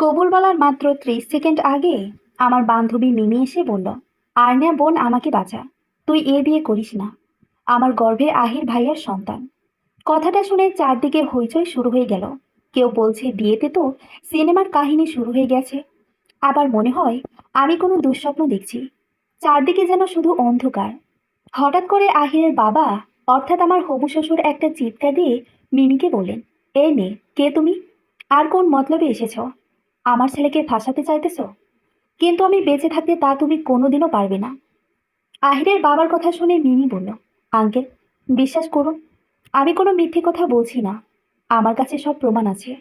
কবুল বলার মাত্র 30 সেকেন্ড আগে আমার বান্ধবী মিমি এসে বলল, আর্নিয়া বোন আমাকে বাঁচা, তুই এ বিয়ে করিস না, আমার গর্ভে আহির ভাইয়ার সন্তান। কথাটা শুনে চারদিকে হইচই শুরু হয়ে গেল। কেউ বলছে বিয়েতে তো সিনেমার কাহিনী শুরু হয়ে গেছে, আবার মনে হয় আমি কোনো দুঃস্বপ্ন দেখছি। চারদিকে যেন শুধু অন্ধকার। হঠাৎ করে আহিরের বাবা, অর্থাৎ আমার হবু শ্বশুর, একটা চিৎকার দিয়ে মিমিকে বললেন, এই মেয়ে, কে তুমি? আর কোন মতলবে এসেছো? আমার ছেলেকে ফাঁসাতে চাইতেছো? কিন্তু আমি বেঁচে থাকতে তা তুমি কোনোদিনও পারবে না। আহিরের বাবার কথা শুনে মিমি বলল, আঙ্কেল, বিশ্বাস করুন, আমি কোনো মিথ্যে কথা বলছি না, আমার কাছে সব প্রমাণ আছে।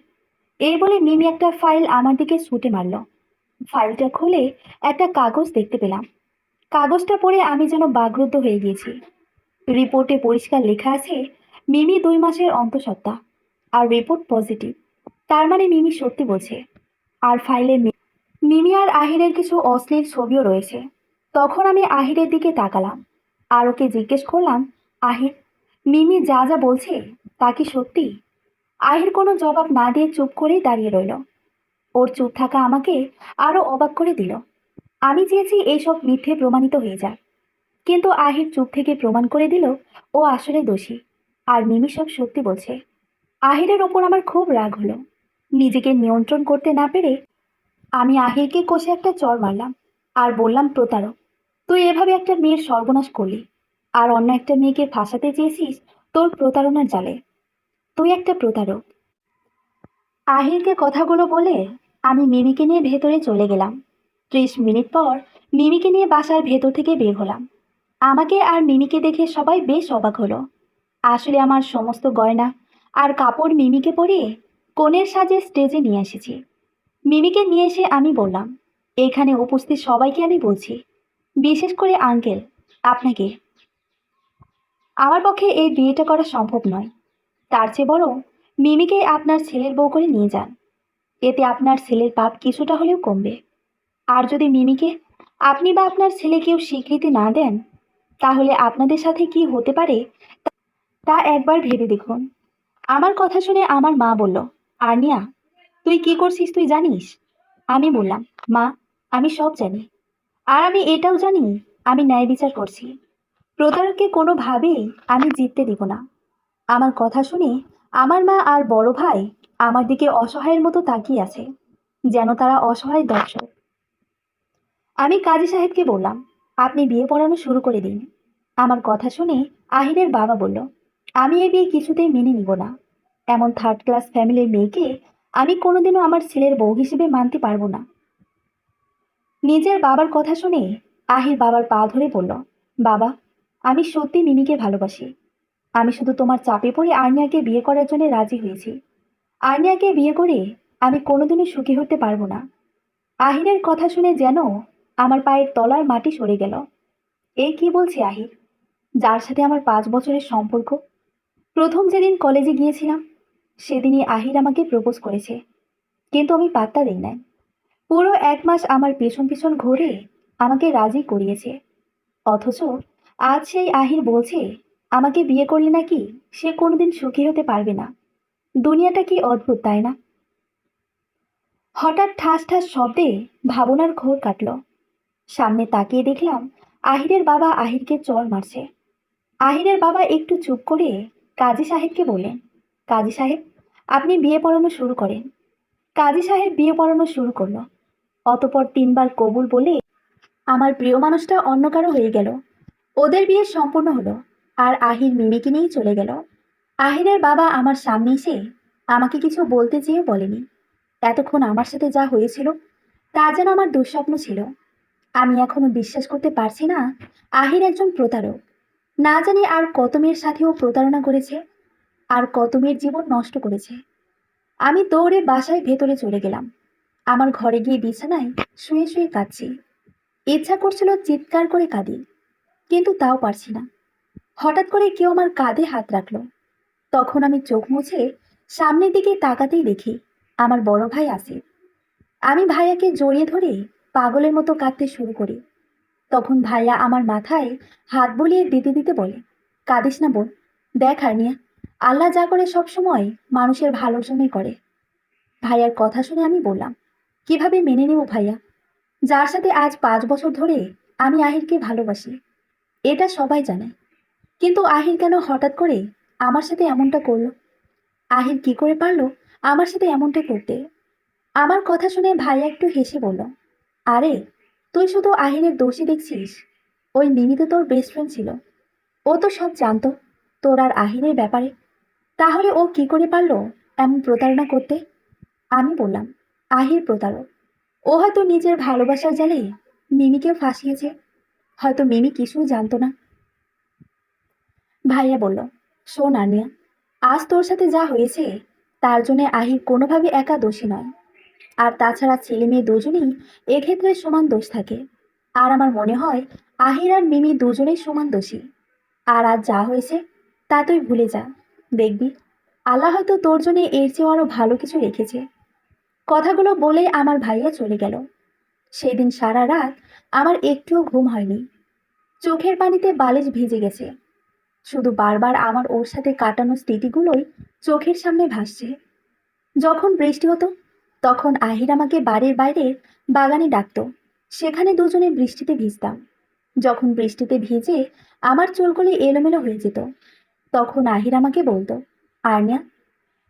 এই বলে মিমি একটা ফাইল আমার দিকে ছুটে মারল। ফাইলটা খুলে একটা কাগজ দেখতে পেলাম। কাগজটা পড়ে আমি যেন বাগরুদ্ধ হয়ে গিয়েছি। রিপোর্টে পরিষ্কার লেখা আছে, মিমি 2 মাসের অন্তঃসত্ত্বা, আর রিপোর্ট পজিটিভ। তার মানে মিমি সত্যি বলছে। আর ফাইলে মিমি আর আহিরের কিছু অশ্লীল ছবিও রয়েছে। তখন আমি আহিরের দিকে তাকালাম আর ওকে জিজ্ঞেস করলাম, আহির, মিমি যা যা বলছে তা কি সত্যি? আহির কোনো জবাব না দিয়ে চুপ করেই দাঁড়িয়ে রইল। ওর চুপ থাকা আমাকে আরো অবাক করে দিল। আমি চেয়েছি এইসব মিথ্যে প্রমাণিত হয়ে যায়, কিন্তু আহির চুপ থেকে প্রমাণ করে দিল ও আসলে দোষী, আর মিমি সব সত্যি বলছে। আহিরের ওপর আমার খুব রাগ হলো। নিজেকে নিয়ন্ত্রণ করতে না পেরে আমি আহিরকে কষে একটা চড় মারলাম আর বললাম, প্রতারক, তুই এভাবে একটা মেয়ের সর্বনাশ করলি, আর অন্য একটা মেয়েকে ফাঁসাতে চেয়েছিস তোর প্রতারণার জালে। তুই একটা প্রতারক। আহিরকে কথাগুলো বলে আমি মিমিকে নিয়ে ভেতরে চলে গেলাম। 30 মিনিট পর মিমিকে নিয়ে বাসার ভেতর থেকে বের হলাম। আমাকে আর মিমিকে দেখে সবাই বেশ অবাক হলো। আসলে আমার সমস্ত গয়না আর কাপড় মিমিকে পরিয়ে কনের সাজে স্টেজে নিয়ে এসেছি। মিমিকে নিয়ে এসে আমি বললাম, এখানে উপস্থিত সবাইকে আমি বলছি, বিশেষ করে আঙ্কেল, আপনাকে, আমার পক্ষে এই বিয়েটা করা সম্ভব নয়। তার চেয়ে বরং মিমিকে আপনার ছেলের বউ করে নিয়ে যান। এতে আপনার ছেলের পাপ কিছুটা হলেও কমবে। আর যদি মিমিকে আপনি বা আপনার ছেলে কেউ স্বীকৃতি না দেন, তাহলে আপনাদের সাথে কি হতে পারে তা একবার ভেবে দেখুন। আমার কথা শুনে আমার মা বলল, আর্নিয়া, তুই কি করছিস তুই জানিস? আমি বললাম, মা, আমি সব জানি। আর আমি এটাও জানি আমি ন্যায় বিচার করছি। প্রতারককে কোনোভাবেই আমি জিততে দিব না। আমার কথা শুনে আমার মা আর বড় ভাই আমার দিকে অসহায়ের মতো তাকিয়ে আছে, যেন তারা অসহায় দর্শক। আমি কাজী সাহেবকে বললাম, আপনি বিয়ে পড়ানো শুরু করে দিন। আমার কথা শুনে আহিরের বাবা বলল, আমি এ বিয়ে কিছুতেই মেনে নিব না। এমন থার্ড ক্লাস ফ্যামিলির মেয়েকে আমি কোনোদিনও আমার ছেলের বউ হিসেবে মানতে পারবো না। নিজের বাবার কথা শুনে আহির বাবার পা ধরে বলল, বাবা, আমি সত্যি মিমিকে ভালোবাসি। আমি শুধু তোমার চাপে পড়ে আর্নিয়াকে বিয়ে করার জন্য রাজি হয়েছি। আর্নিয়াকে বিয়ে করে আমি কোনোদিনও সুখী হতে পারবো না। আহিরের কথা শুনে যেন আমার পায়ের তলার মাটি সরে গেল। এই কি বলছে আহির, যার সাথে আমার 5 বছরের সম্পর্ক? প্রথম যেদিন কলেজে গিয়েছিলাম সেদিনই আহির আমাকে প্রপোজ করেছে, কিন্তু আমি পাত্তা দিই নাই। পুরো 1 মাস আমার পেছন পেছন ঘুরে আমাকে রাজি করিয়েছে। অথচ আজ সেই আহির বলছে আমাকে বিয়ে করলে নাকি সে কোনোদিন সুখী হতে পারবে না। দুনিয়াটা কি অদ্ভুত, তাই না? হঠাৎ ঠাস ঠাস শব্দে ভাবনার ঘোর কাটল। সামনে তাকিয়ে দেখলাম আহিরের বাবা আহিরকে চড় মারছে। আহিরের বাবা একটু চুপ করে কাজী সাহেবকে বললেন, কাজী সাহেব, আপনি বিয়ে পড়ানো শুরু করেন। কাজী সাহেব বিয়ে পড়ানো শুরু করলো। অতপর 3 বার কবুল বলে আমার প্রিয় মানুষটা অন্য কারো হয়ে গেল। ওদের বিয়ে সম্পূর্ণ হলো, আর আহির মিমিকে নিয়েই চলে গেল। আহিরের বাবা আমার সামনে এসে আমাকে কিছু বলতে চেয়েও বলেনি। এতক্ষণ আমার সাথে যা হয়েছিল তা যেন আমার দুঃস্বপ্ন ছিল। আমি এখনো বিশ্বাস করতে পারছি না আহির একজন প্রতারক। না জানি আর কত মেয়ের সাথেও প্রতারণা করেছে, আর কত মেয়ের জীবন নষ্ট করেছে। আমি দৌড়ে বাসায় ভেতরে চলে গেলাম। আমার ঘরে গিয়ে বিছানায় শুয়ে শুয়ে কাঁদছি। ইচ্ছা করছিল চিৎকার করে কাঁদি, কিন্তু তাও পারছি না। হঠাৎ করে কেউ আমার কাঁধে হাত রাখলো। তখন আমি চোখ মুছে সামনের দিকে তাকাতেই দেখি আমার বড় ভাই আসিফ। আমি ভাইয়াকে জড়িয়ে ধরে পাগলের মতো কাঁদতে শুরু করি। তখন ভাইয়া আমার মাথায় হাত বুলিয়ে দিতে দিতে বলে, কাঁদিস না বোন, দেখ আর্নিয়া, আল্লাহ যা করে সব সময় মানুষের ভালোর জন্যই করে। ভাইয়ার কথা শুনে আমি বললাম, কিভাবে মেনে নেব ভাইয়া, যার সাথে আজ 5 বছর ধরে আমি আহিরকে ভালোবাসি? এটা সবাই জানে, কিন্তু আহির কেন হঠাৎ করে আমার সাথে এমনটা করলো? আহির কি করে পারলো আমার সাথে এমনটা করতে? আমার কথা শুনে ভাইয়া একটু হেসে বলল, আরে, তুই শুধু আহিরের দোষী দেখছিস। ওই মিমি তো তোর বেস্ট ফ্রেন্ড ছিল, ও তো সব জানতো তোর আর আহিরের ব্যাপারে। তাহলে ও কি করে পারলো এমন প্রতারণা করতে? আমি বললাম, আহির প্রতারক। ও হয়তো নিজের ভালোবাসার জালে মিমিকেও ফাঁসিয়েছে। হয়তো মিমি কিছুই জানতো না। ভাইয়া বলল, শোন আনিয়া, আজ তোর সাথে যা হয়েছে তার জন্য আহির কোনোভাবে একা দোষী নয়। আর তাছাড়া ছেলে মেয়ে দুজনেই এক্ষেত্রে সমান দোষ থাকে। আর আমার মনে হয় আহির আর মিমি দুজনেই সমান দোষী। আর আজ যা হয়েছে তা তুই ভুলে যা। দেখবি আল্লাহ হয়তো তোর জন্য এর চেয়েও আরো ভালো কিছু রেখেছে। কথাগুলো বলে আমার ভাইয়া চলে গেল। সেদিন সারা রাত আমার একটুও ঘুম হয়নি। চোখের পানিতে বালিশ ভিজে গেছে। শুধু বারবার আমার ওর সাথে কাটানো স্মৃতিগুলোই চোখের সামনে ভাসছে। যখন বৃষ্টি হতো তখন আহির আমাকে বাড়ির বাইরে বাগানে ডাকতো। সেখানে দুজনে বৃষ্টিতে ভিজতাম। যখন বৃষ্টিতে ভিজে আমার চুলগুলি এলোমেলো হয়ে যেত, তখন আহির আমাকে বলতো, আর্নিয়া,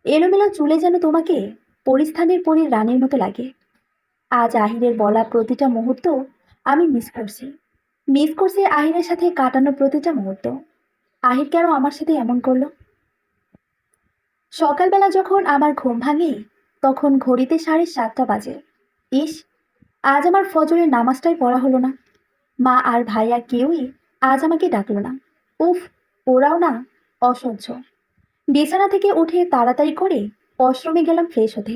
এলোমেলো চুলে যেন তোমাকে পরিস্থানের পরীর রানীর মতো লাগে। আজ আহিরের বলা প্রতিটা মুহূর্ত আমি মিস করছি আহিরের সাথে কাটানো প্রতিটা মুহূর্ত। আহির কেন আমার সাথে এমন করলো? সকালবেলা যখন আমার ঘুম ভাঙে তখন ঘড়িতে 7:30 বাজে। ইস, আজ আমার ফজরের নামাজটাই পড়া হলো না। মা আর ভাইয়া কেউই আজ আমাকে ডাকলো না। উফ, ওরাও না, অসহ্য। বিছানা থেকে উঠে তাড়াতাড়ি করে ওয়াশরুমে গেলাম ফ্রেশ হতে।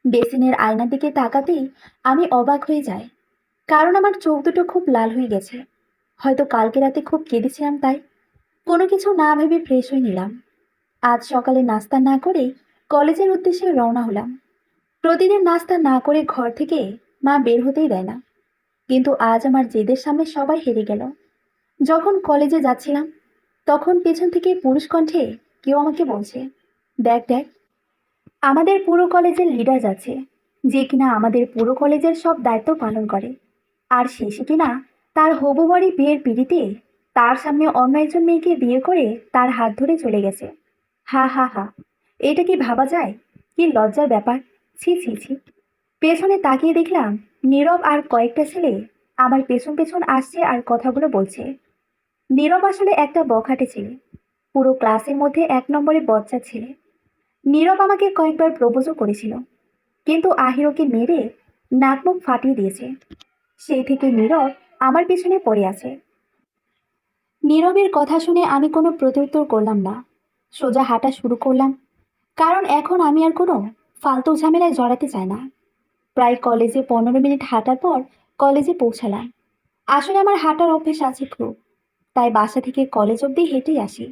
বেসিনের আয়নার দিকে তাকাতেই আমি অবাক হয়ে যাই, কারণ আমার চোখ দুটো খুব লাল হয়ে গেছে। হয়তো কালকে রাতে খুব কেঁদেছিলাম তাই। কোনো কিছু না ভেবে ফ্রেশ হয়ে নিলাম। আজ সকালে নাস্তা না করে কলেজের উদ্দেশ্যে রওনা হলাম। প্রতিদিন নাস্তা না করে ঘর থেকে মা বের হতেই দেয় না, কিন্তু আজ আমার জেদের সামনে সবাই হেরে গেল। যখন কলেজে যাচ্ছিলাম তখন পেছন থেকে পুরুষ কণ্ঠে কেউ আমাকে বলছে, দেখ দেখ, আমাদের পুরো কলেজের লিডার যাচ্ছে, যে কিনা আমাদের পুরো কলেজের সব দায়িত্ব পালন করে। আর শেষে কিনা তার হবু বাড়ি বিয়ের পিড়িতে তার সামনে অন্য একজন মেয়েকে বিয়ে করে তার হাত ধরে চলে গেছে। হা হা হা, এটা কি ভাবা যায়? কি লজ্জার ব্যাপার! ছি ছি ছি। পেছনে তাকিয়ে দেখলাম নীরব আর কয়েকটা ছেলে আমার পেছন পেছন আসছে আর কথাগুলো বলছে। নীরব আসলে একটা বখাটে ছেলে, পুরো ক্লাসের মধ্যে 1 নম্বরে বচ্চা ছেলে। নীরব আমাকে কয়েকবার প্রপোজও করেছিল, কিন্তু আহির ওকে মেরে নাক মুখ ফাটিয়ে দিয়েছে। সেই থেকে নীরব আমার পেছনে পড়ে আছে। নীরবের কথা শুনে আমি কোনো প্রত্যুত্তর করলাম না, সোজা হাঁটা শুরু করলাম। কারণ এখন আমি আর কোনো ফালতু ঝামেলায় জড়াতে চাই না। প্রায় কলেজে 15 মিনিট হাঁটার পর কলেজে পৌঁছালাম। আসলে আমার হাঁটার অভ্যেস আছে খুব, তাই বাসা থেকে কলেজ অবধি হেঁটেই আসি।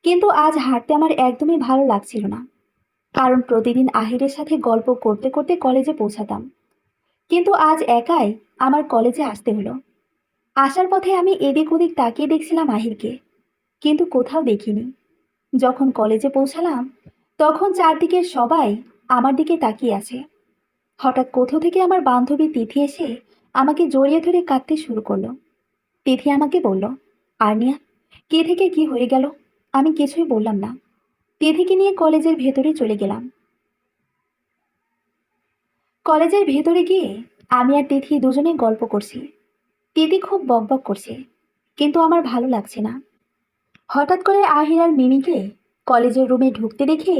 কিন্তু আজ হাঁটতে আমার একদমই ভালো লাগছিল না, কারণ প্রতিদিন আহিরের সাথে গল্প করতে করতে কলেজে পৌঁছাতাম। কিন্তু আজ একাই আমার কলেজে আসতে হলো। আসার পথে আমি এদিক ওদিক তাকিয়ে দেখছিলাম আহিরকে, কিন্তু কোথাও দেখিনি। যখন কলেজে পৌঁছালাম তখন চারদিকের সবাই আমার দিকে তাকিয়ে আছে। হঠাৎ কোথা থেকে আমার বান্ধবী তিথি এসে আমাকে জড়িয়ে ধরে কাঁদতে শুরু করলো। তিথি আমাকে বলল, আর্নিয়া, কে থেকে কি হয়ে গেল? আমি কিছুই বললাম না। তিথিকে নিয়ে কলেজের ভেতরে চলে গেলাম। কলেজের ভেতরে গিয়ে আমি আর তিথি দুজনে গল্প করছি। তিথি খুব বকবক করছে, কিন্তু আমার ভালো লাগছে না। হঠাৎ করে আহির আর মিমিকে কলেজের রুমে ঢুকতে দেখে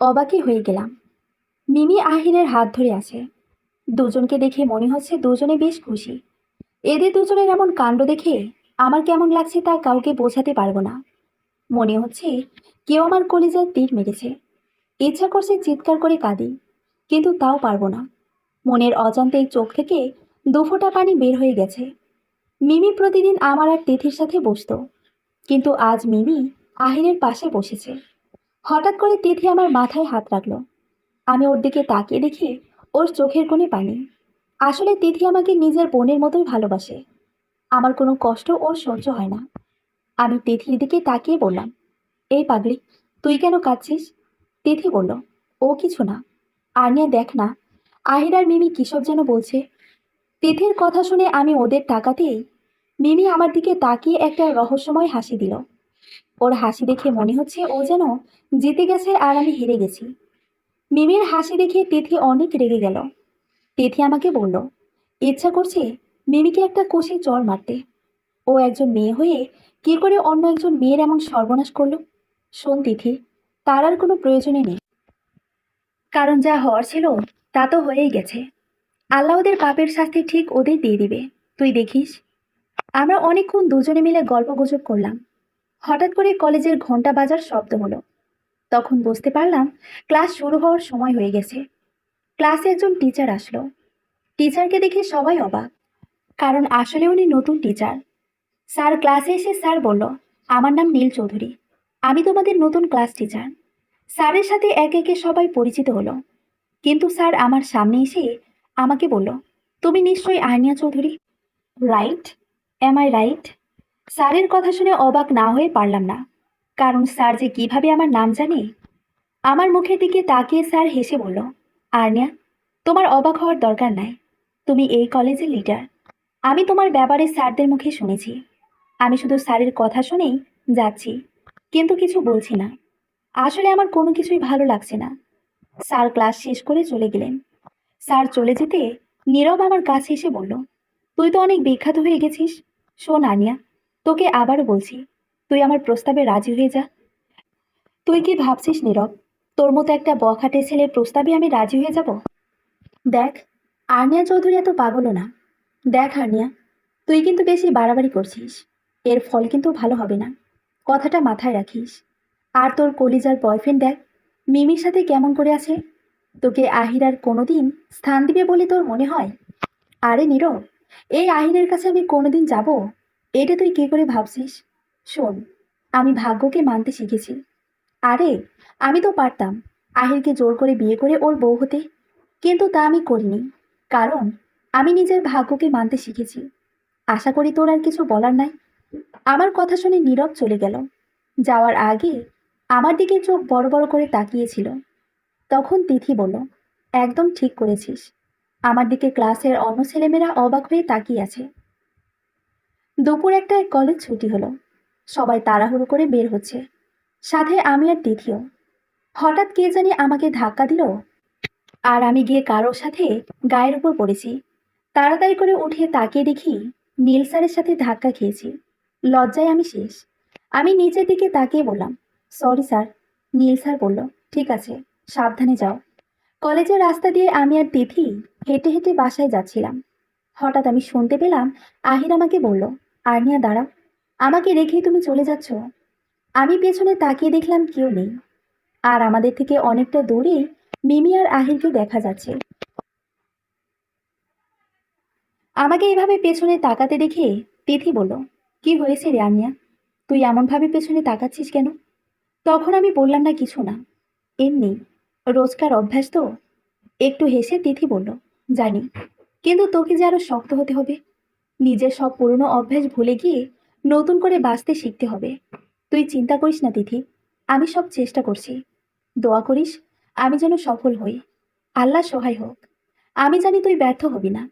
অবাকই হয়ে গেলাম। মিমি আহিরের হাত ধরে আছে। দুজনকে দেখে মনে হচ্ছে দুজনে বেশ খুশি। এদের দুজনের এমন কাণ্ড দেখে আমার কেমন লাগছে তা কাউকে বোঝাতে পারবো না। মনে হচ্ছে কেউ আমার কলিজায় তীর মেরেছে। ইচ্ছা করছে চিৎকার করে কাঁদি, কিন্তু তাও পারবো না। মনের অজান্তেই চোখ থেকে 2 ফোঁটা পানি বের হয়ে গেছে। মিমি প্রতিদিন আমার আর তিথির সাথে বসতো, কিন্তু আজ মিমি আহিরের পাশে বসেছে। হঠাৎ করে তিথি আমার মাথায় হাত রাখলো। আমি ওর দিকে তাকিয়ে দেখি ওর চোখের কোণে পানি। আসলে তিথি আমাকে নিজের বোনের মতোই ভালোবাসে। আমার কোনো কষ্ট ওর সহ্য হয় না। আমি তিথির দিকে তাকিয়ে বললাম, এই পাগলি, তুই কেন কাঁদছিস? তিথি বলল, ও কিছু না। আর্নিয়া, দেখ না, আহির আর মিমি কিসব যেন বলছে। তিথির কথা শুনে আমি ওদের তাকাতেই মিমি আমার দিকে তাকিয়ে একটা রহস্যময় হাসি দিল। ওর হাসি দেখে মনে হচ্ছে ও যেন জিতে গেছে আর আমি হেরে গেছি। মিমির হাসি দেখে তিথি অনেক রেগে গেল। তিথি আমাকে বলল, ইচ্ছা করছে মিমিকে একটা কষে চড় মারতে। ও একজন মেয়ে হয়ে কি করে অন্য একজন মেয়ের এমন সর্বনাশ করলো। শোন তিথি, তার আর কোনো প্রয়োজনই নেই, কারণ যা হওয়ার ছিল তা তো হয়েই গেছে। আল্লাহ ওদের পাপের শাস্তি ঠিক ওদের দিয়ে দিবে, তুই দেখিস। আমরা অনেকক্ষণ দুজনে মিলে গল্প গুজব করলাম। হঠাৎ করে কলেজের ঘন্টা বাজার শব্দ হলো। তখন বুঝতে পারলাম ক্লাস শুরু হওয়ার সময় হয়ে গেছে। ক্লাসে একজন টিচার আসলো। টিচারকে দেখে সবাই অবাক, কারণ আসলে উনি নতুন টিচার। স্যার ক্লাসে এসে স্যার বলল, আমার নাম নীল চৌধুরী, আমি তোমাদের নতুন ক্লাস টিচার। স্যারের সাথে একে একে সবাই পরিচিত হলো, কিন্তু স্যার আমার সামনে এসে আমাকে বলল, তুমি নিশ্চয়ই Arnia Chowdhury, right? Am I right? স্যারের কথা শুনে অবাক না হয়ে পারলাম না, কারণ স্যার যে কিভাবে আমার নাম জানে। আমার মুখের দিকে তাকিয়ে স্যার হেসে বলল, আর্নিয়া, তোমার অবাক হওয়ার দরকার নাই, তুমি এই কলেজের লিডার। আমি তোমার ব্যাপারে স্যারদের মুখে শুনেছি। আমি শুধু স্যারের কথা শুনেই যাচ্ছি, কিন্তু কিছু বলছি না। আসলে আমার কোনো কিছুই ভালো লাগছে না। স্যার ক্লাস শেষ করে চলে গেলেন। স্যার চলে যেতে নীরব আমার কাছে এসে বলল, তুই তো অনেক বিখ্যাত হয়ে গেছিস। শোন আনিয়া, তোকে আবারও বলছি, তুই আমার প্রস্তাবে রাজি হয়ে যা। তুই কি ভাবছিস নীরব, তোর মতো একটা বখাটে ছেলের প্রস্তাবে আমি রাজি হয়ে যাব? দেখ, আর্নিয়া চৌধুরী এত পাগলও না। দেখ আর্নিয়া, তুই কিন্তু বেশি বাড়াবাড়ি করছিস। এর ফল কিন্তু ভালো হবে না, কথাটা মাথায় রাখিস। আর তোর কলিজার বয়ফ্রেন্ড দেখ, মিমির সাথে কেমন করে আছে। তোকে আহির আর কোনোদিন স্থান দিবে বলে তোর মনে হয়? আরে নীরব, এই আহিরের কাছে আমি কোনোদিন যাব? এটা তুই কি করে ভাবছিস? শোন, আমি ভাগ্যকে মানতে শিখেছি। আরে, আমি তো পারতাম আহিরকে জোর করে বিয়ে করে ওর বউ হতে, কিন্তু তা আমি করিনি, কারণ আমি নিজের ভাগ্যকে মানতে শিখেছি। আশা করি তোর আর কিছু বলার নাই। আমার কথা শুনে নীরব চলে গেল। যাওয়ার আগে আমার দিকে চোখ বড় বড় করে তাকিয়েছিল। তখন তিথি বলল, একদম ঠিক করেছিস। আমার দিকে ক্লাসের অন্য ছেলেমেয়েরা অবাক হয়ে তাকিয়ে আছে। দুপুর একটায় কলেজ ছুটি হলো। সবাই তাড়াহুড়ো করে বের হচ্ছে, সাথে আমি আর তিথিও। হঠাৎ কে জানি আমাকে ধাক্কা দিল, আর আমি গিয়ে কারোর সাথে গায়ের উপর পড়েছি। তাড়াতাড়ি করে উঠে তাকিয়ে দেখি নীল স্যারের সাথে ধাক্কা খেয়েছি। লজ্জায় আমি শেষ। আমি নিচের দিকে তাকিয়ে বললাম, সরি স্যার। নীল স্যার বলল, ঠিক আছে, সাবধানে যাও। কলেজের রাস্তা দিয়ে আমি আর তিথি হেঁটে হেঁটে বাসায় যাচ্ছিলাম। হঠাৎ আমি শুনতে পেলাম আহির আমাকে বলল, আর্নিয়া দাঁড়াও, আমাকে রেখেই তুমি চলে যাচ্ছ? আমি পেছনে তাকিয়ে দেখলাম কেউ নেই, আর আমাদের থেকে অনেকটা দূরে মিমি আর আহিরকে দেখা যাচ্ছে। আমাকে এইভাবে পেছনে তাকাতে দেখে তিথি বলল, কি হয়েছে রে আর্নিয়া, তুই এমনভাবে পেছনে তাকাচ্ছিস কেন? তখন আমি বললাম না, কিছু না, এমনি, রোজকার অভ্যাস তো। একটু হেসে তিথি বলল, জানি, কিন্তু তোকে যে আরো শক্ত হতে হবে। নিজের সব পুরনো অভ্যাস ভুলে গিয়ে নতুন করে বাঁচতে শিখতে হবে। তুই চিন্তা করিস না তিথি, আমি সব চেষ্টা করছি। দোয়া করিস আমি যেন সফল হই। আল্লাহ সহায় হোক। আমি জানি তুই ব্যর্থ হবি না।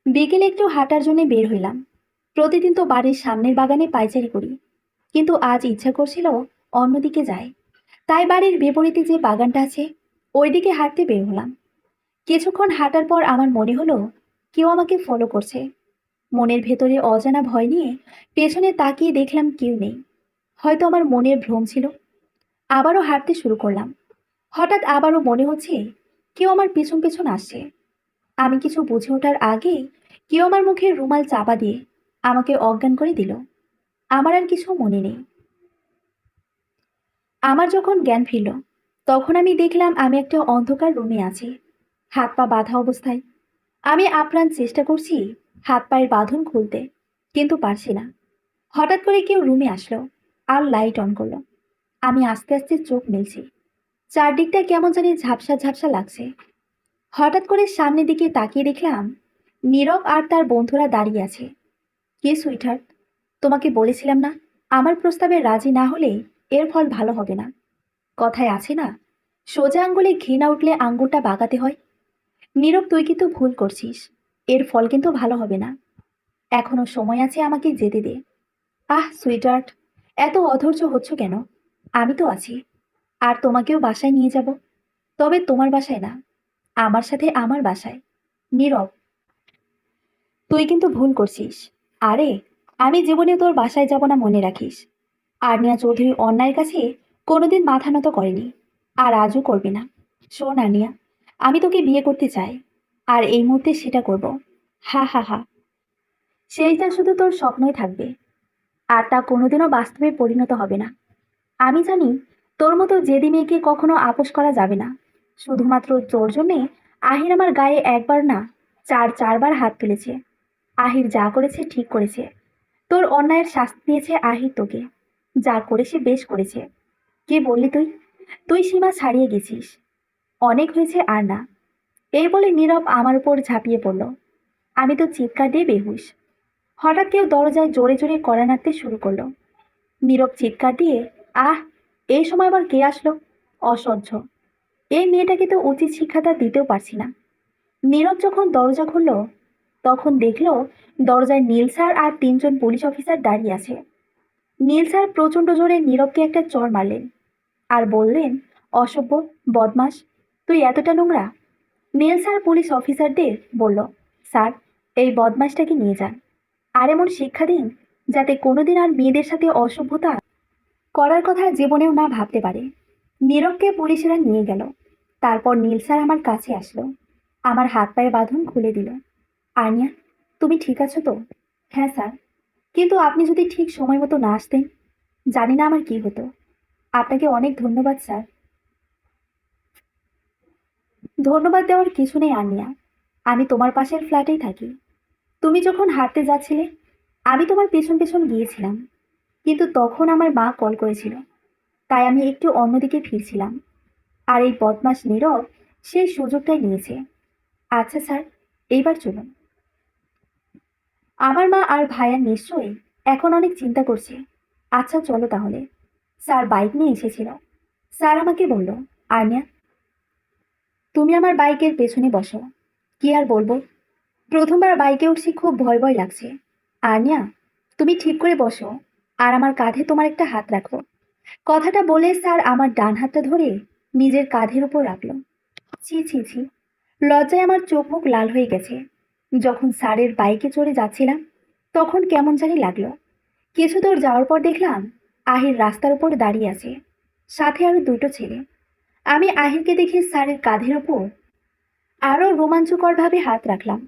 বিকেলে একটু হাঁটার জন্য বের হইলাম। প্রতিদিন তো বাড়ির সামনের বাগানে পায়চারি করি, কিন্তু আজ ইচ্ছা করছিল অন্যদিকে যাই। তাই বাড়ির বিপরীতে যে বাগানটা আছে ওইদিকে হাঁটতে বের হলাম। কিছুক্ষণ হাঁটার পর আমার মনে হলো কেউ আমাকে ফলো করছে। মনের ভেতরে অজানা ভয় নিয়ে পেছনে তাকিয়ে দেখলাম কেউ নেই। হয়তো আমার মনের ভ্রম ছিল। আবারও হাঁটতে শুরু করলাম। হঠাৎ আবারও মনে হচ্ছে কেউ আমার পেছন পেছন আসছে। আমি কিছু বুঝে ওঠার আগেই কেউ আমার মুখে রুমাল চাপা দিয়ে আমাকে অজ্ঞান করে দিল। আমার আর কিছু মনে নেই। আমার যখন জ্ঞান ফিরল, তখন আমি দেখলাম আমি একটা অন্ধকার রুমে আছি, হাত পা বাঁধা অবস্থায়। আমি আপ্রাণ চেষ্টা করছি হাত পায়ের বাঁধন খুলতে, কিন্তু পারছি না। হঠাৎ করে কেউ রুমে আসলো আর লাইট অন করলো। আমি আস্তে আস্তে চোখ মেলছি। চারদিকটা কেমন জানি ঝাপসা ঝাপসা লাগছে। হঠাৎ করে সামনের দিকে তাকিয়ে দেখলাম নীরব আর তার বন্ধুরা দাঁড়িয়ে আছে। কে সুইটহার্ট, তোমাকে বলেছিলাম না আমার প্রস্তাবে রাজি না হলে এর ফল ভালো হবে না। কথায় আছে না, সোজা আঙ্গুলে ঘি না উঠলে আঙ্গুলটা বাঁকাতে হয়। নীরব, তুই কিন্তু ভুল করছিস। এর ফল কিন্তু ভালো হবে না। এখনো সময় আছে, আমাকে যেতে দে। আহ সুইটার্ট, এত অধৈর্য হচ্ছ কেন? আমি তো আছি। আর তোমাকেও বাসায় নিয়ে যাব। তবে তোমার বাসায় না, আমার সাথে আমার বাসায়। নীরব, তুই কিন্তু ভুল করছিস। আরে, আমি জীবনে তোর বাসায় যাব না, মনে রাখিস। আরনিয়া চৌধুরী অন্যায়ের কাছে কোনোদিন মাথা নত করেনি, আর আজও করবে না। শোন আরনিয়া, আমি তোকে বিয়ে করতে চাই, আর এই মুহূর্তে সেটা করব। হা হা হা। সেইটা শুধু তোর স্বপ্নই থাকবে, আর তা কোনোদিনও বাস্তবে পরিণত হবে না। আমি জানি তোর মতো জেদি মেয়েকে কখনো আপোস করা যাবে না। শুধুমাত্র তোর জন্যে আহির আমার গায়ে একবার না, চারবার হাত তুলেছে। আহির যা করেছে ঠিক করেছে। তোর অন্যায়ের শাস্তি দিয়েছে আহির তোকে। যা করেছে বেশ করেছে। কে বললি তুই? তুই সীমা ছাড়িয়ে গেছিস। অনেক হয়েছে, আর না। এই বলে নীরব আমার উপর ঝাঁপিয়ে পড়ল। আমি তো চিৎকার দিয়ে বেহুশ। হঠাৎ কেউ দরজায় জোরে জোরে কড়া নাড়তে শুরু করলো। নীরব চিৎকার দিয়ে, আহ, এই সময় আবার কে আসলো? অসহ্য। এই মেয়েটাকে তো উচিত শিক্ষাটা দিতেও পারছি না। নীরব যখন দরজা খুলল, তখন দেখলো দরজায় নীল স্যার আর তিনজন পুলিশ অফিসার দাঁড়িয়ে আছে। নীল স্যার প্রচণ্ড জোরে নীরবকে একটা চড় মারলেন, আর বললেন, অসভ্য, বদমাস, তুই এতটা নোংরা। নীল স্যার পুলিশ অফিসারদের বলল, স্যার, এই বদমাসটাকে নিয়ে যান, আর এমন শিক্ষা দিন যাতে কোনোদিন আর মেয়েদের সাথে অসভ্যতা করার কথা জীবনেও না ভাবতে পারে। নীরবকে পুলিশেরা নিয়ে গেল। তারপর নীল স্যার আমার কাছে আসলো, আমার হাত পায়ের বাঁধন খুলে দিল। আর্নিয়া, তুমি ঠিক আছো তো? হ্যাঁ স্যার, কিন্তু আপনি যদি ঠিক সময় মতো না আসতেন, জানি না আমার কি হতো। আপনাকে অনেক ধন্যবাদ স্যার। ধন্যবাদ দেওয়ার কিছু নেই আর্নিয়া, আমি তোমার পাশের ফ্ল্যাটেই থাকি। তুমি যখন হাঁটতে যাচ্ছিলে, আমি তোমার পেছন পেছন গিয়েছিলাম, কিন্তু তখন আমার মা কল করেছিল, তাই আমি একটু অন্যদিকে ফিরছিলাম। আর এই বদমাস নীরব সেই সুযোগটাই নিয়েছে। আচ্ছা স্যার, এইবার চলুন। আমার মা আর ভাইয়া নিশ্চয়ই এখন অনেক চিন্তা করছে। আচ্ছা চলো তাহলে। স্যার বাইক নিয়ে এসেছিল। স্যার আমাকে বলল, আর্নিয়া, তুমি আমার বাইকের পেছনে বসো। কি আর বলবো, প্রথমবার বাইকে উঠছি, খুব ভয় ভয় লাগছে। আর্নিয়া, তুমি ঠিক করে বসো, আর আমার কাঁধে তোমার একটা হাত রাখো। কথাটা বলে স্যার আমার ডান হাতটা ধরে নিজের কাঁধের উপর রাখলো। ছি ছি ছি, লজ্জায় আমার চোখ মুখ লাল হয়ে গেছে। যখন স্যারের বাইকে চড়ে যাচ্ছিলাম, তখন কেমন জানি লাগলো। কিছু দূর যাওয়ার পর দেখলাম আহির রাস্তার উপর দাঁড়িয়ে আছে, সাথে আরো দুটো ছেলে। আমি আহিরকে দেখে স্যারের কাঁধের ওপর আরো রোমাঞ্চকরভাবে হাত রাখলাম,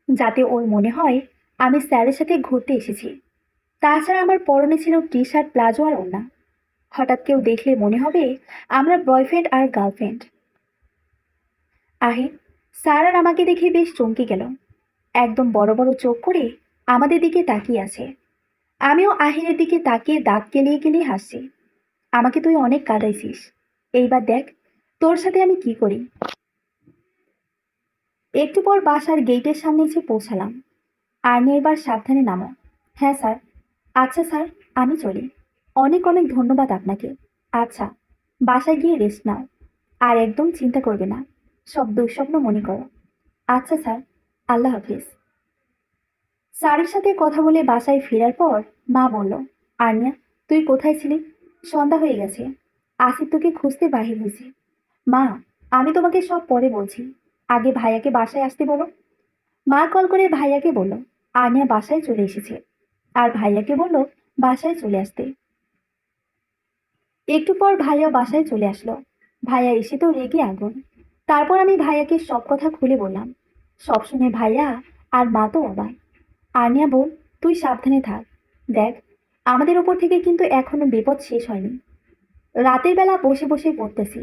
যাতে ওর মনে হয় আমি স্যারের সাথে ঘুরতে এসেছি। তাছাড়া আমার পরনে ছিল টি শার্ট, প্লাজো আর ওড়না। হঠাৎ কেউ দেখলে মনে হবে আমরা বয়ফ্রেন্ড আর গার্লফ্রেন্ড। আহির, স্যার আর আমাকে দেখে বেশ চমকে গেল। একদম বড় বড় চোখ করে আমাদের দিকে তাকিয়ে আছে। আমিও আহিরের দিকে তাকিয়ে দাঁত কেলিয়ে কেলিয়ে হাসছি। আমাকে তুই অনেক কাঁদাইছিস, এইবার দেখ তোর সাথে আমি কি করি। একটু পর বাসার গেটের সামনে এসে পৌঁছালাম। আর্নি, এবার সাবধানে নামো। হ্যাঁ স্যার। আচ্ছা স্যার, আমি চলি। অনেক অনেক ধন্যবাদ আপনাকে। আচ্ছা, বাসায় গিয়ে রেস্ট নাও, আর একদম চিন্তা করবে না, সব দুঃস্বপ্ন মনে করো। আচ্ছা স্যার, আল্লাহ হাফিজ। স্যারের সাথে কথা বলে বাসায় ফেরার পর মা বলল, আর্নিয়া, তুই কোথায় ছিলি? সন্ধ্যা হয়ে গেছে, আসিফ তোকে খুঁজতে বাহির হয়েছে। মা, আমি তোমাকে সব পরে বলছি, আগে ভাইয়াকে বাসায় আসতে বলো। মা কল করে ভাইয়াকে বলল আর্নিয়া বাসায় চলে এসেছে, আর ভাইয়াকে বলল বাসায় চলে আসতে। একটু পর ভাইয়া বাসায় চলে আসলো। ভাইয়া এসে তো রেগে আগুন। তারপর আমি ভাইয়াকে সব কথা খুলে বললাম। সব শুনে ভাইয়া আর মা তো অবাক। আর্নিয়া বোন, তুই সাবধানে থাক। দেখ, আমাদের ওপর থেকে কিন্তু এখনো বিপদ শেষ হয়নি। রাতের বেলা বসে বসে পড়তেছি।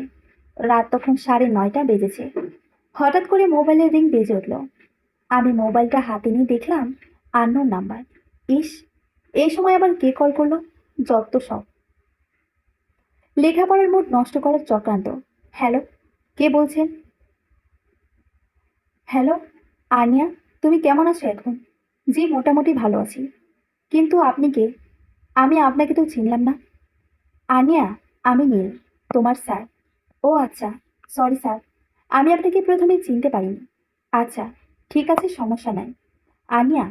রাত তখন 9:30 বেজেছে। হঠাৎ করে মোবাইলের রিং বেজে উঠল। আমি মোবাইলটা হাতে নিয়ে দেখলাম আননোন নাম্বার। ইস, এই সময় আবার কে কল করলো? যত সব লেখাপড়ার মুড নষ্ট করার চক্রান্ত। হ্যালো, কে বলছেন? হ্যালো আর্নিয়া, তুমি কেমন আছো এখন? জি, মোটামুটি ভালো আছি। কিন্তু আপনি কে? আমি আপনাকে তো চিনলাম না। আর্নিয়া, আমি নীল, তোমার স্যার। ও আচ্ছা, সরি স্যার, আমি আপনাকে প্রথমে চিনতে পারিনি। আচ্ছা, ঠিক আছে, সমস্যা নাই। আনিয়া,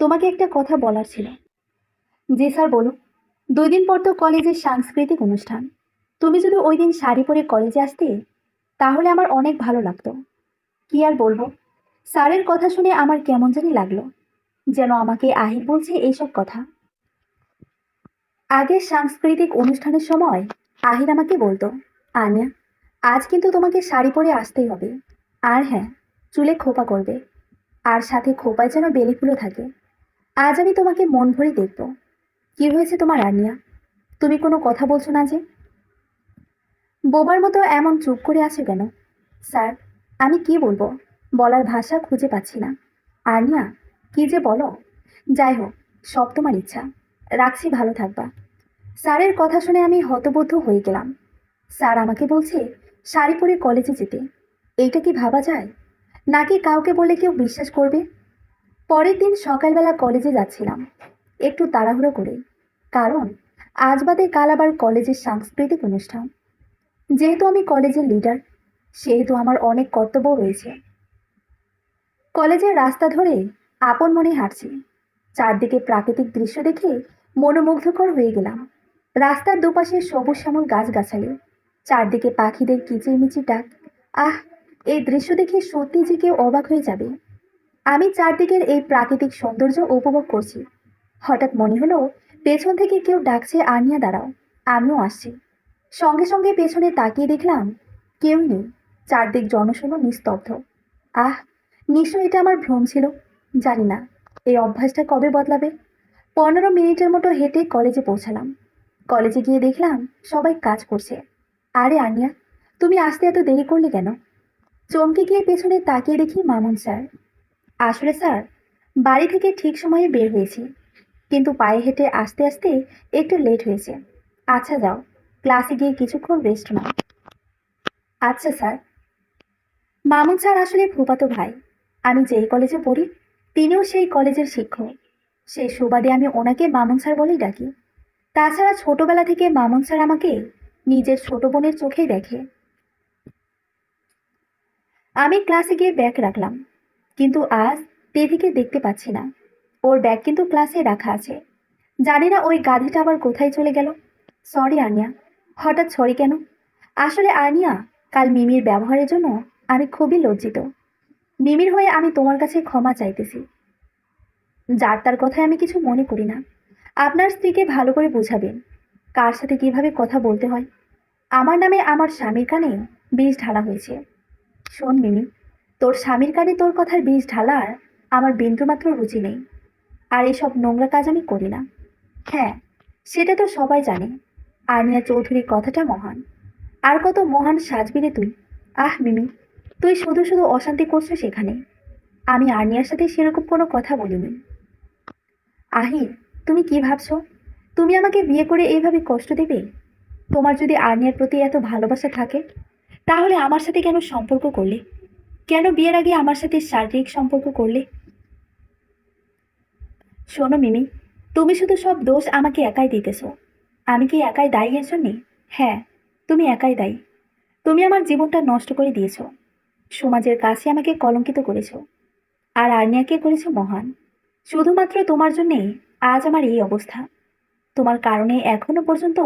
তোমাকে একটা কথা বলার ছিল। জি স্যার, বলুন। 2 দিন পর তো কলেজের সাংস্কৃতিক অনুষ্ঠান। তুমি যদি ওই দিন শাড়ি পরে কলেজে আসতে, তাহলে আমার অনেক ভালো লাগতো। কি আর বলবো, স্যারের কথা শুনে আমার কেমন জানি লাগলো, যেন আমাকে আহির বলছে এইসব কথা। আগের সাংস্কৃতিক অনুষ্ঠানের সময় আহির আমাকে বলতো, আনিয়া, আজ কিন্তু তোমাকে শাড়ি পরে আসতেই হবে। আর হ্যাঁ, চুলে খোপা করবে, আর সাথে খোপায় যেন বেলি ফুলও থাকে। আজ আমি তোমাকে মন ভরে দেখব। কি হয়েছে তোমার আনিয়া? তুমি কোনো কথা বলছো না যে? বোবার মতো এমন চুপ করে আছো কেন? স্যার, আমি কি বলবো, বলার ভাষা খুঁজে পাচ্ছি না। আনিয়া, কি যে বলো। যাই হোক, সব তোমার ইচ্ছা। রাখছি, ভালো থাকবা। স্যারের কথা শুনে আমি হতবুদ্ধ হয়ে গেলাম। স্যার আমাকে বলছে শাড়ি পরে কলেজে যেতে। এইটা কি ভাবা যায়? নাকি কাউকে বলে কেউ বিশ্বাস করবে? পরের দিন সকালবেলা কলেজে যাচ্ছিলাম, একটু তাড়াহুড়ো করে। কারণ আজ বাদে কাল আবার কলেজের সাংস্কৃতিক অনুষ্ঠান। যেহেতু আমি কলেজের লিডার, সেহেতু আমার অনেক কর্তব্য রয়েছে। কলেজের রাস্তা ধরে আপন মনে হাঁটছি। চারদিকে প্রাকৃতিক দৃশ্য দেখে মনোমুগ্ধকর হয়ে গেলাম। রাস্তার দুপাশে সবুজ শ্যামল গাছগাছালি, চারদিকে পাখিদের কিচিরমিচির ডাক। আহ, এই দৃশ্য দেখে সত্যি যে কেউ অবাক হয়ে যাবে। আমি চারদিকের এই প্রাকৃতিক সৌন্দর্য উপভোগ করছি। হঠাৎ মনে হলো পেছন থেকে কেউ ডাকছে, আনিয়া দাঁড়াও, আমিও আসছি। সঙ্গে সঙ্গে পেছনে তাকিয়ে দেখলাম কেউই নেই। চারদিক জনশূন্য, নিস্তব্ধ। আহ, নিশ্চয়ই এটা আমার ভ্রম ছিল। জানি না এই অভ্যাসটা কবে বদলাবে। 15 মিনিটের মতো হেঁটে কলেজে পৌঁছালাম। কলেজে গিয়ে দেখলাম সবাই কাজ করছে। আরে আনিয়া, তুমি আসতে এত দেরি করলে কেন? চমকে গিয়ে পেছনে তাকিয়ে দেখি মামুন স্যার। আসলে স্যার, বাড়ি থেকে ঠিক সময়ে বের হয়েছি, কিন্তু পায়ে হেঁটে আসতে আসতে একটু লেট হয়েছে। আচ্ছা যাও, ক্লাসে গিয়ে কিছুক্ষণ রেস্ট নাও। আচ্ছা স্যার। মামুন স্যার আসলে ফুফাতো ভাই। আমি যেই কলেজে পড়ি, তিনিও সেই কলেজের শিক্ষক। সেই সুবাদে আমি ওনাকে মামুন স্যার বলেই ডাকি। তাছাড়া ছোটবেলা থেকে মামুন স্যার আমাকে নিজের ছোট বোনের চোখেই দেখে। আমি ক্লাসে গিয়ে ব্যাগ রাখলাম, কিন্তু আজ তেধিকে দেখতে পাচ্ছি না। ওর ব্যাগ কিন্তু ক্লাসে রাখা আছে। জানি না ওই গাধিটা আবার কোথায় চলে গেল। সরি আনিয়া। হঠাৎ সরি কেন? আসলে আনিয়া, কাল মিমির ব্যবহারের জন্য আমি খুবই লজ্জিত। মিমির হয়ে আমি তোমার কাছে ক্ষমা চাইতেছি। যার তার কথায় আমি কিছু মনে করি না। আপনার স্ত্রীকে ভালো করে বোঝাবেন কার সাথে কিভাবে কথা বলতে হয়। আমার নামে আমার স্বামীর কানে বিষ ঢালা হয়েছে। শোন মিমি, তোর স্বামীর কানে তোর কথার বিষ ঢালার আমার বিন্দুমাত্র রুচি নেই। আর এসব নোংরা কাজ আমি করি না। হ্যাঁ, সেটা তো সবাই জানে। আনিয়া চৌধুরীর কথাটা মহান। আর কত মহান সাজবি রে তুই। আহ মিমি, তুই শুধু শুধু অশান্তি করছো সেখানে। আমি আর্নিয়ার সাথে সেরকম কোনো কথা বলিনি। আহির, তুমি কি ভাবছো? তুমি আমাকে বিয়ে করে এইভাবে কষ্ট দেবে? তোমার যদি আর্নিয়ার প্রতি এত ভালোবাসা থাকে, তাহলে আমার সাথে কেন সম্পর্ক করলে? কেন বিয়ের আগে আমার সাথে শারীরিক সম্পর্ক করলে? শোনো মিমি, তুমি শুধু সব দোষ আমাকে একাই দিতেছো। আমি কি একাই দায়ী এর জন্যে? হ্যাঁ, তুমি একাই দায়ী। তুমি আমার জীবনটা নষ্ট করে দিয়েছো। সমাজের কাছে আমাকে কলঙ্কিত করেছো। আর আর্নিয়াকে করেছো মহান। শুধুমাত্র তোমার জন্যে আজ আমার এই অবস্থা। তোমার কারণে এখনো পর্যন্ত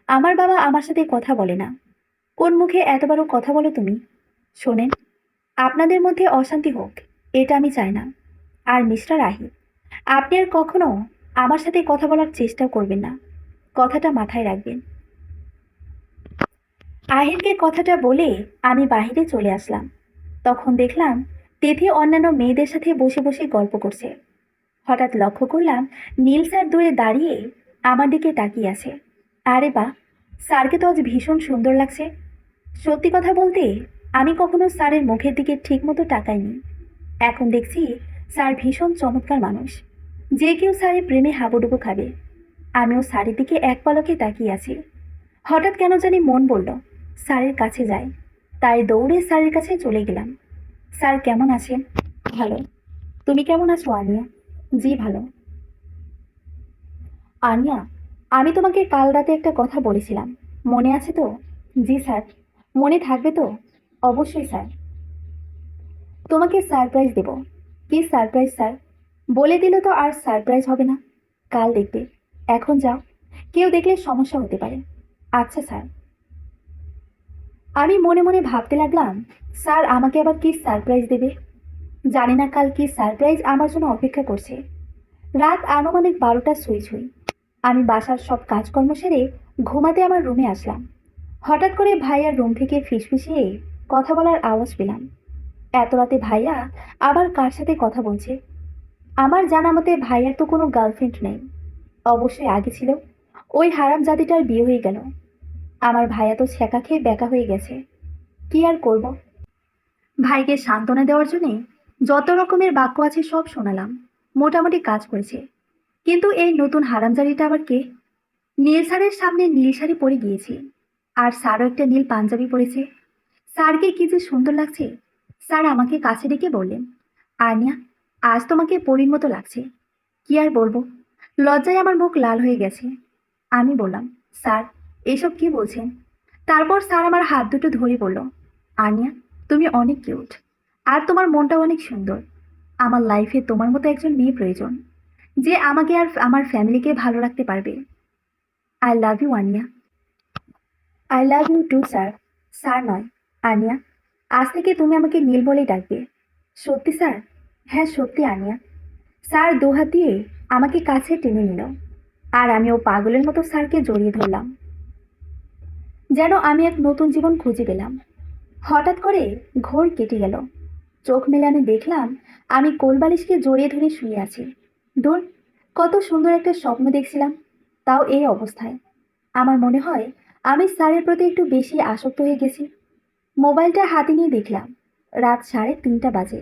আমার বাবা আমার সাথে কথা বলে না। কোন মুখে এত বড় কথা বলো তুমি? শোনেন, আপনাদের মধ্যে অশান্তি হোক, এটা আমি চাই না। আর মিস্টার আহির, আপনি আর কখনো আমার সাথে কথা বলার চেষ্টা করবেন না। কথাটা মাথায় রাখবেন। আহিরকে কথাটা বলে আমি বাহিরে চলে আসলাম। তখন দেখলাম তিথি অন্যান্য মেয়েদের সাথে বসে বসে গল্প করছে। হঠাৎ লক্ষ্য করলাম নীল স্যার দূরে দাঁড়িয়ে আমার দিকে তাকিয়ে আছে। আরে বাহ, স্যারকে তো আজ ভীষণ সুন্দর লাগছে। সত্যি কথা বলতে, আমি কখনো স্যারের মুখের দিকে ঠিকমতো তাকাইনি। এখন দেখছি স্যার ভীষণ চমৎকার মানুষ। যে কেউ স্যারের প্রেমে হাবুডুবু খাবে। আমিও স্যারের দিকে এক পলকে তাকিয়ে আছি। হঠাৎ কেন জানি মন বলল স্যারের কাছে যাই। তাই দৌড়ে স্যারের কাছে চলে গেলাম। স্যার কেমন আছেন? ভালো। তুমি কেমন আছো আনিয়া? জি ভালো। আনিয়া, আমি তোমাকে কাল রাতে একটা কথা বলেছিলাম, মনে আছে তো? জি স্যার, মনে থাকবে তো? অবশ্যই স্যার। তোমাকে সারপ্রাইজ দেব। কি সারপ্রাইজ স্যার? বলে দিলে তো আর সারপ্রাইজ হবে না। কাল দেখবে। এখন যাও। কেউ দেখলে সমস্যা হতে পারে। আচ্ছা স্যার। আমি মনে মনে ভাবতে লাগলাম, স্যার আমাকে আবার কি সারপ্রাইজ দেবে। জানি না কাল কি সারপ্রাইজ আমার জন্য অপেক্ষা করছে। রাত আনুমানিক 12টা ছুঁই ছুঁই। আমি বাসার সব কাজকর্ম সেরে ঘুমাতে আমার রুমে আসলাম। হঠাৎ করে ভাইয়ার রুম থেকে ফিসফিসিয়ে কথা বলার আওয়াজ পেলাম। এত রাতে ভাইয়া আবার কার সাথে কথা বলছে? আমার জানা মতে ভাইয়ার তো কোনো গার্লফ্রেন্ড নেই। অবশ্যই আগে ছিল। ওই হারামজাদিটার বিয়ে হয়ে গেল। আমার ভাইয়া তো ছ্যাঁকা খেয়ে ব্যাকা হয়ে গেছে। কি আর করব? ভাইকে সান্ত্বনা দেওয়ার জন্যে যত রকমের বাক্য আছে সব শোনালাম। মোটামুটি কাজ করেছে। কিন্তু এই নতুন হারামজাদিটা আবার কে? নীল স্যারের সামনে নীল শাড়ি পরে গিয়েছি। আর স্যারও একটা নীল পাঞ্জাবি পরেছে। স্যারকে কি যে সুন্দর লাগছে। স্যার আমাকে কাছে ডেকে বললেন, আর্নিয়া, আজ তোমাকে পরীর মতো লাগছে। কি আর বলবো, লজ্জায় আমার মুখ লাল হয়ে গেছে। আমি বললাম, স্যার এসব কি বলছেন? তারপর স্যার আমার হাত দুটো ধরে বলল, আর্নিয়া, তুমি অনেক কিউট। আর তোমার মনটাও অনেক সুন্দর। আমার লাইফে তোমার মতো একজন মেয়ে প্রয়োজন, যে আমাকে আর আমার ফ্যামিলিকে ভালো রাখতে পারবে। I love you Arnia. I love you too sir. Sir নয়, আর্নিয়া। আজ থেকে তুমি আমাকে নীল বলেই ডাকবে। সত্যি স্যার? হ্যাঁ সত্যি আর্নিয়া। স্যার দুহাত দিয়ে আমাকে কাছে টেনে নিল। আর আমিও পাগলের মতো স্যারকে জড়িয়ে ধরলাম। যেন আমি এক নতুন জীবন খুঁজে পেলাম। হঠাৎ করে ঘোর কেটে গেল। চোখ মেলে আমি দেখলাম আমি কোলবালিশকে জড়িয়ে ধরে শুয়ে আছি। দূর, কত সুন্দর একটা স্বপ্ন দেখছিলাম, তাও এই অবস্থায়। আমার মনে হয় আমি স্যারের প্রতি একটু বেশি আসক্ত হয়ে গেছি। মোবাইলটা হাতে নিয়ে দেখলাম রাত 3:30 বাজে।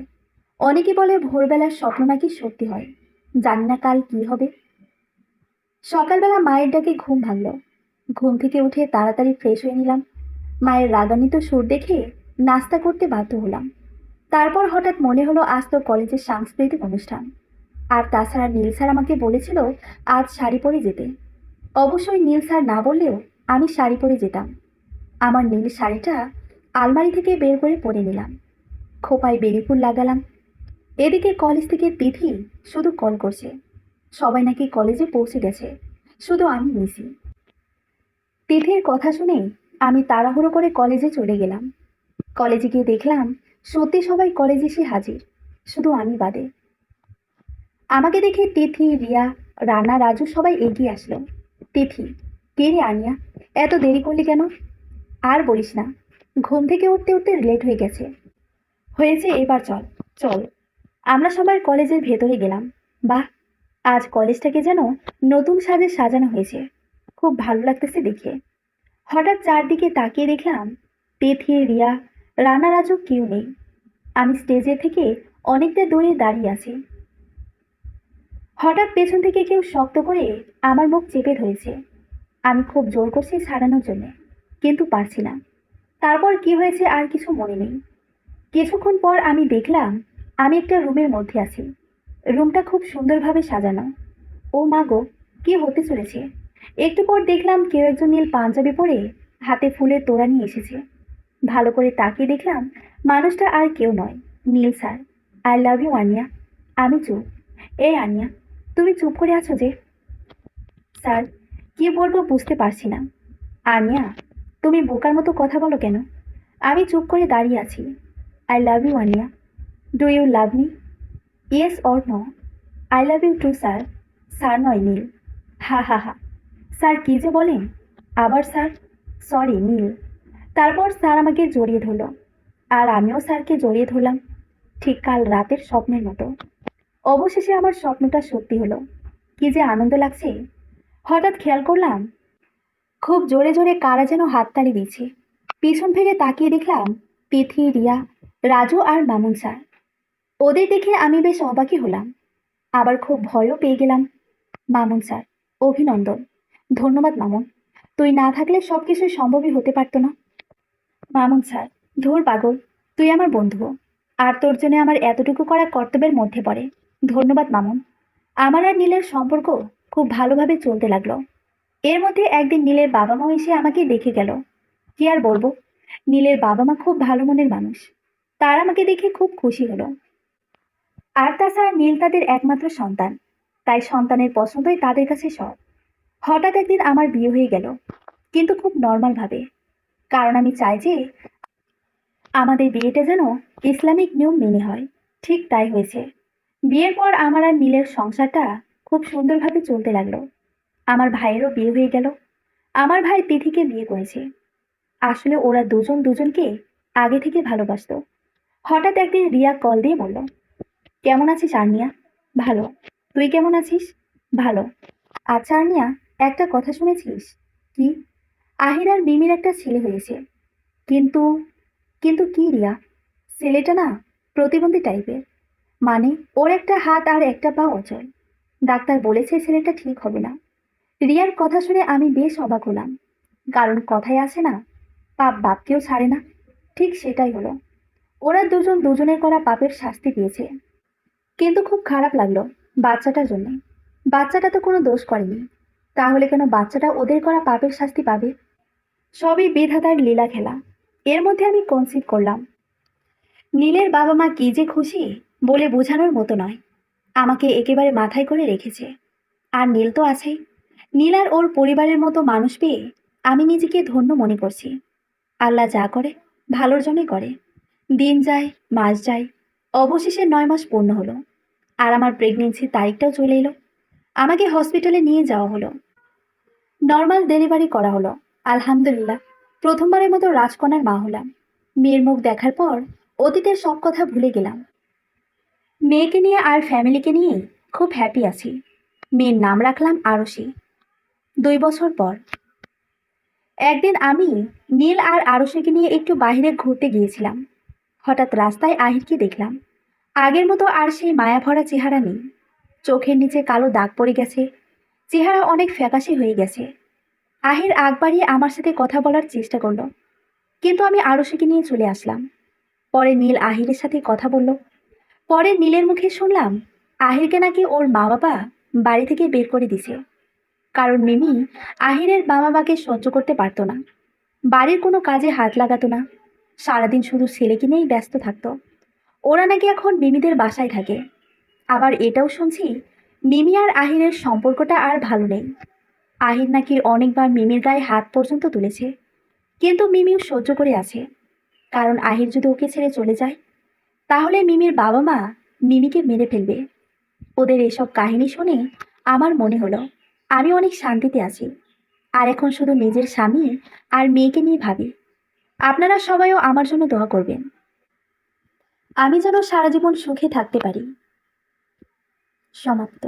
অনেকে বলে ভোরবেলার স্বপ্ন নাকি সত্যি হয়। জানি না কাল কি হবে। সকালবেলা মায়ের ডাকে ঘুম ভাঙল। ঘুম থেকে উঠে তাড়াতাড়ি ফ্রেশ হয়ে নিলাম। মায়ের রাগান্বিত সুর দেখে নাস্তা করতে বাধ্য হলাম। তারপর হঠাৎ মনে হলো আজ তো কলেজের সাংস্কৃতিক অনুষ্ঠান। আর তাছাড়া নীল স্যার আমাকে বলেছিল আজ শাড়ি পরে যেতে। অবশ্যই নীল স্যার না বললেও আমি শাড়ি পরে যেতাম। আমার নীল শাড়িটা আলমারি থেকে বের করে পরে নিলাম। খোপায় বেলি ফুল লাগালাম। এদিকে কলেজ থেকে তিথি শুধু কল করছে। সবাই নাকি কলেজে পৌঁছে গেছে, শুধু আমি মিসি। তিথির কথা শুনে আমি তাড়াহুড়ো করে কলেজে চলে গেলাম। কলেজে গিয়ে দেখলাম সত্যি সবাই কলেজে এসে হাজির, শুধু আমি বাদে। আমাকে দেখে তিথি, রিয়া, রানা, রাজু সবাই এগিয়ে আসলো। তিথি, কে রে আনিয়া, এত দেরি করলি কেন? আর বলিস না, ঘুম থেকে উঠতে উঠতে লেট হয়ে গেছে। হয়েছে, এবার চল। চল। আমরা সবাই কলেজের ভেতরে গেলাম। বাহ, আজ কলেজটাকে যেন নতুন সাজে সাজানো হয়েছে। খুব ভালো লাগতেছে দেখে। হঠাৎ চারদিকে তাকিয়ে দেখলাম তিথি, রিয়া, রানা, রাজু কেউ নেই। আমি স্টেজে থেকে অনেকটা দূরে দাঁড়িয়ে আছি। হঠাৎ পেছন থেকে কেউ শক্ত করে আমার মুখ চেপে ধরেছে। আমি খুব জোর করছি ছাড়ানোর জন্য, কিন্তু পারছি না। তারপর কি হয়েছে আর কিছু মনে নেই। কিছুক্ষণ পর আমি দেখলাম আমি একটা রুমের মধ্যে আছি। রুমটা খুব সুন্দরভাবে সাজানো। ও মা গো, কি হতে চলেছে! একটু পর দেখলাম কেউ একজন নীল পাঞ্জাবি পরে হাতে ফুলের তোড়া নিয়ে এসেছে। ভালো করে তাকিয়ে দেখলাম মানুষটা আর কেউ নয়, নীল স্যার। আই লাভ ইউ আনিয়া। আমি চুপ। এই আনিয়া, তুমি চুপ করে আছো যে? স্যার, কি বলবো বুঝতে পারছি না। আনিয়া, তুমি বোকার মতো কথা বলো কেন? আমি চুপ করে দাঁড়িয়ে আছি। I love you Ania. Do you love me? Yes or no? I love you too sir. Sir নয়, নীল। হা হা হা। স্যার কি যে বলেন! আবার স্যার? সরি, নীল। তারপর স্যার আমাকে জড়িয়ে ধরল। আর আমিও স্যারকে জড়িয়ে ধরলাম, ঠিক কাল রাতের স্বপ্নের মতো। অবশেষে আমার স্বপ্নটা সত্যি হলো। কি যে আনন্দ লাগছে! হঠাৎ খেয়াল করলাম খুব জোরে জোরে কারা যেন হাততালি দিচ্ছে। পিছন ফিরে তাকিয়ে দেখলাম তিথি, রিয়া, রাজু আর মামুন স্যার। ওদের দেখে আমি বেশ অবাকই হলাম, আবার খুব ভয়ও পেয়ে গেলাম। মামুন স্যার, অভিনন্দন। ধন্যবাদ মামুন, তুই না থাকলে সবকিছু সম্ভবই হতে পারতো না। মামুন স্যার, ধুর পাগল, তুই আমার বন্ধু, আর তোর জন্য আমার এতটুকু করা কর্তব্যের মধ্যে পড়ে। ধন্যবাদ মামুন। আমার আর নীলের সম্পর্ক খুব ভালোভাবে চলতে লাগলো। এর মধ্যে একদিন নীলের বাবা মা এসে আমাকে দেখে গেল। কি আর বলবো, নীলের বাবা মা খুব ভালো মনের মানুষ। তারা আমাকে দেখে খুব খুশি হলো। আর তাছাড়া নীল তাদের একমাত্র সন্তান, তাই সন্তানের পছন্দই তাদের কাছে সব। হঠাৎ একদিন আমার বিয়ে হয়ে গেল, কিন্তু খুব নর্মাল ভাবে। কারণ আমি চাই যে আমাদের বিয়েটা যেন ইসলামিক নিয়ম মেনে হয়। ঠিক তাই হয়েছে। বিয়ের পর আমার আর নীলের সংসারটা খুব সুন্দরভাবে চলতে লাগলো। আমার ভাইয়েরও বিয়ে হয়ে গেল। আমার ভাই তিথিকে বিয়ে করেছে। আসলে ওরা দুজন দুজনকে আগে থেকে ভালোবাসতো। হঠাৎ একদিন রিয়া কল দিয়ে বলল, কেমন আছিস আর্নিয়া? ভালো। তুই কেমন আছিস? ভালো। আচ্ছা আর্নিয়া, একটা কথা শুনেছিস? কি? আহির আর মিমির একটা ছেলে হয়েছে। কিন্তু কিন্তু কি রিয়া? ছেলেটা না প্রতিবন্ধী টাইপের। মানে ওর একটা হাত আর একটা পা অচল। ডাক্তার বলেছে ছেলেটা ঠিক হবে না। রিয়ার কথা শুনে আমি বেশ অবাক হলাম। কারণ কথায় আছে না, পাপ বাপকেও ছাড়ে না। ঠিক সেটাই হলো। ওরা দুজন দুজনের করা পাপের শাস্তি পেয়েছে। কিন্তু খুব খারাপ লাগলো বাচ্চাটার জন্য। বাচ্চাটা তো কোনো দোষ করেনি, তাহলে কেন বাচ্চাটা ওদের করা পাপের শাস্তি পাবে? সবই বিধাতার লীলা খেলা। এর মধ্যে আমি কনসিভ করলাম। নীলের বাবা মা কি যে খুশি বলে বোঝানোর মতো নয়। আমাকে একেবারে মাথায় করে রেখেছে। আর নীল তো আছেই। নীল আর ওর পরিবারের মতো মানুষ পেয়ে আমি নিজেকে ধন্য মনে করছি। আল্লাহ যা করে ভালোর জন্যই করে। দিন যায়, মাস যায়, অবশেষে 9 মাস পূর্ণ হলো। আর আমার প্রেগনেন্সির তারিখটাও চলে এলো। আমাকে হসপিটালে নিয়ে যাওয়া হলো। নর্মাল ডেলিভারি করা হলো। আলহামদুলিল্লাহ, প্রথমবারের মতো রাজকন্যার মা হলাম। মেয়ের মুখ দেখার পর অতীতের সব কথা ভুলে গেলাম। মেয়েকে নিয়ে আর ফ্যামিলিকে নিয়ে খুব হ্যাপি আছি। মেয়ের নাম রাখলাম আরশি। 2 বছর পর একদিন আমি নীল আর আরশিকে নিয়ে একটু বাইরে ঘুরতে গিয়েছিলাম। হঠাৎ রাস্তায় আহিরকে দেখলাম। আগের মতো আর সেই মায়া ভরা চেহারা নেই। চোখের নিচে কালো দাগ পড়ে গেছে। চেহারা অনেক ফ্যাকাশে হয়ে গেছে। আহির আগ বাড়িয়ে আমার সাথে কথা বলার চেষ্টা করলো, কিন্তু আমি আরশিকে নিয়ে চলে আসলাম। পরে নীল আহিরের সাথে কথা বলল। পরে নীলের মুখে শুনলাম আহিরকে নাকি ওর মা বাবা বাড়ি থেকে বের করে দিছে। কারণ মিমি আহিরের বাবা মাকে সহ্য করতে পারতো না। বাড়ির কোনো কাজে হাত লাগাতো না। সারাদিন শুধু ছেলেকে নিয়েই ব্যস্ত থাকতো। ওরা নাকি এখন মিমিদের বাসায় থাকে। আবার এটাও শুনছি মিমি আর আহিরের সম্পর্কটা আর ভালো নেই। আহির নাকি অনেকবার মিমির গায়ে হাত পর্যন্ত তুলেছে, কিন্তু মিমিও সহ্য করে আছে। কারণ আহির যদি ওকে ছেড়ে চলে যায়, তাহলে মিমির বাবা মা মিমিকে মেরে ফেলবে। ওদের এসব কাহিনী শুনে আমার মনে হলো আমি অনেক শান্তিতে আছি। আর এখন শুধু নিজের স্বামী আর মেয়েকে নিয়ে ভাবি। আপনারা সবাইও আমার জন্য দোয়া করবেন, আমি যেন সারা জীবন সুখে থাকতে পারি। সমাপ্ত।